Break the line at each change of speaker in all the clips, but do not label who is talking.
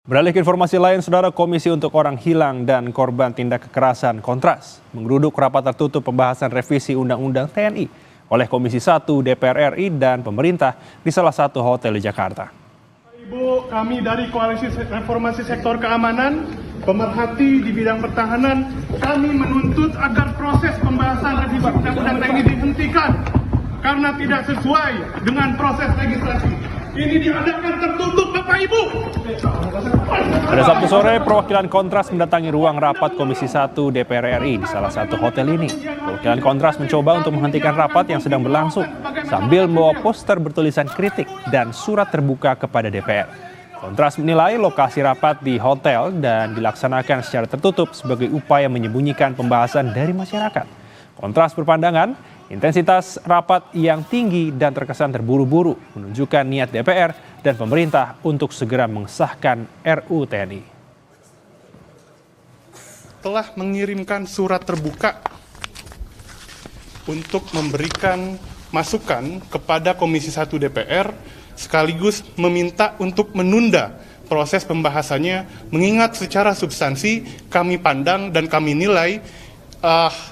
Beralih ke informasi lain, Saudara, Komisi untuk Orang Hilang dan Korban Tindak Kekerasan Kontras menggeruduk rapat tertutup pembahasan revisi Undang-Undang TNI oleh Komisi 1 DPR RI dan pemerintah di salah satu hotel di Jakarta.
Ibu, kami dari Koalisi Reformasi Sektor Keamanan, pemerhati di bidang pertahanan, kami menuntut agar proses pembahasan revisi Undang-Undang TNI dihentikan karena tidak sesuai dengan proses legislasi. Ini diadakan tertutup, Bapak Ibu.
Pada Sabtu sore, perwakilan Kontras mendatangi ruang rapat Komisi 1 DPR RI di salah satu hotel ini. Perwakilan Kontras mencoba untuk menghentikan rapat yang sedang berlangsung sambil membawa poster bertulisan kritik dan surat terbuka kepada DPR. Kontras menilai lokasi rapat di hotel dan dilaksanakan secara tertutup sebagai upaya menyembunyikan pembahasan dari masyarakat. Kontras berpandangan intensitas rapat yang tinggi dan terkesan terburu-buru menunjukkan niat DPR dan pemerintah untuk segera mengesahkan RUU TNI.
Telah mengirimkan surat terbuka untuk memberikan masukan kepada Komisi 1 DPR sekaligus meminta untuk menunda proses pembahasannya mengingat secara substansi kami pandang dan kami nilai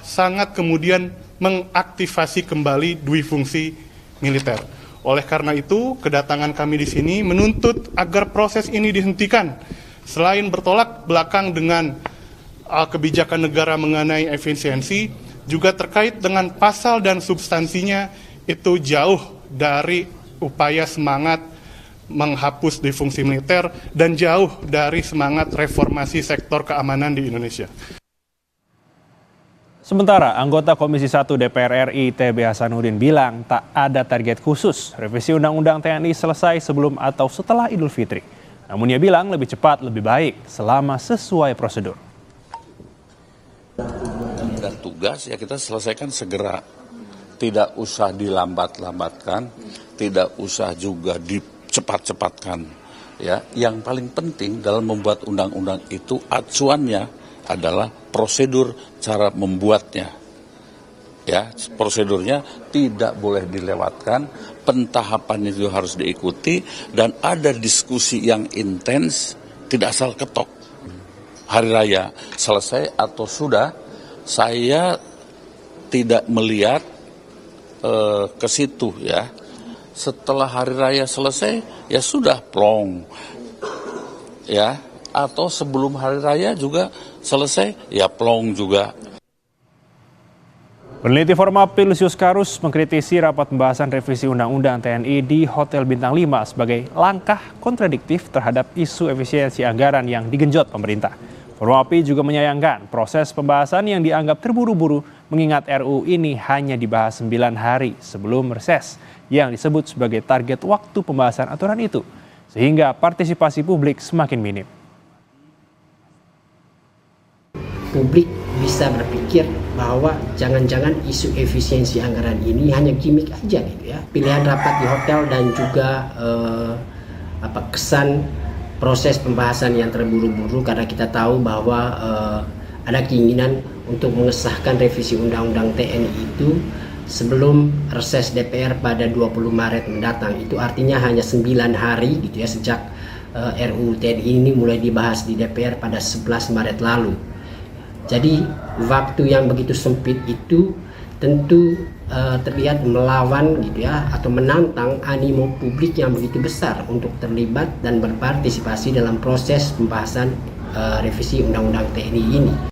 sangat kemudian mengaktifasi kembali dui fungsi militer. Oleh karena itu, kedatangan kami di sini menuntut agar proses ini dihentikan. Selain bertolak belakang dengan kebijakan negara mengenai efisiensi, juga terkait dengan pasal dan substansinya itu jauh dari upaya semangat menghapus dui fungsi militer dan jauh dari semangat reformasi sektor keamanan di Indonesia.
Sementara anggota Komisi 1 DPR RI TB Hasanuddin bilang tak ada target khusus revisi Undang-Undang TNI selesai sebelum atau setelah Idul Fitri. Namun ia bilang lebih cepat lebih baik selama sesuai prosedur.
Dan tugas ya kita selesaikan segera, tidak usah dilambat-lambatkan, tidak usah juga dicepat-cepatkan. Ya, yang paling penting dalam membuat undang-undang itu acuannya adalah prosedur cara membuatnya. Ya, prosedurnya tidak boleh dilewatkan, pentahapannya juga harus diikuti dan ada diskusi yang intens, tidak asal ketok. Hari raya selesai atau sudah, saya tidak melihat ke situ ya. Setelah hari raya selesai ya sudah plong. Ya, atau sebelum hari raya juga selesai, ya plong juga.
Peneliti Formapi Lusius Karus mengkritisi rapat pembahasan revisi Undang-Undang TNI di Hotel Bintang 5 sebagai langkah kontradiktif terhadap isu efisiensi anggaran yang digenjot pemerintah. Formapi juga menyayangkan proses pembahasan yang dianggap terburu-buru mengingat RUU ini hanya dibahas 9 hari sebelum reses yang disebut sebagai target waktu pembahasan aturan itu, sehingga partisipasi publik semakin minim.
Publik bisa berpikir bahwa jangan-jangan isu efisiensi anggaran ini hanya gimmick aja gitu ya. Pilihan rapat di hotel dan juga kesan proses pembahasan yang terburu-buru karena kita tahu bahwa ada keinginan untuk mengesahkan revisi Undang-Undang TNI itu sebelum reses DPR pada 20 Maret mendatang. Itu artinya hanya 9 hari gitu ya sejak RUU TNI ini mulai dibahas di DPR pada 11 Maret lalu. Jadi waktu yang begitu sempit itu tentu terlihat melawan gitu ya atau menantang animo publik yang begitu besar untuk terlibat dan berpartisipasi dalam proses pembahasan revisi Undang-Undang TNI ini.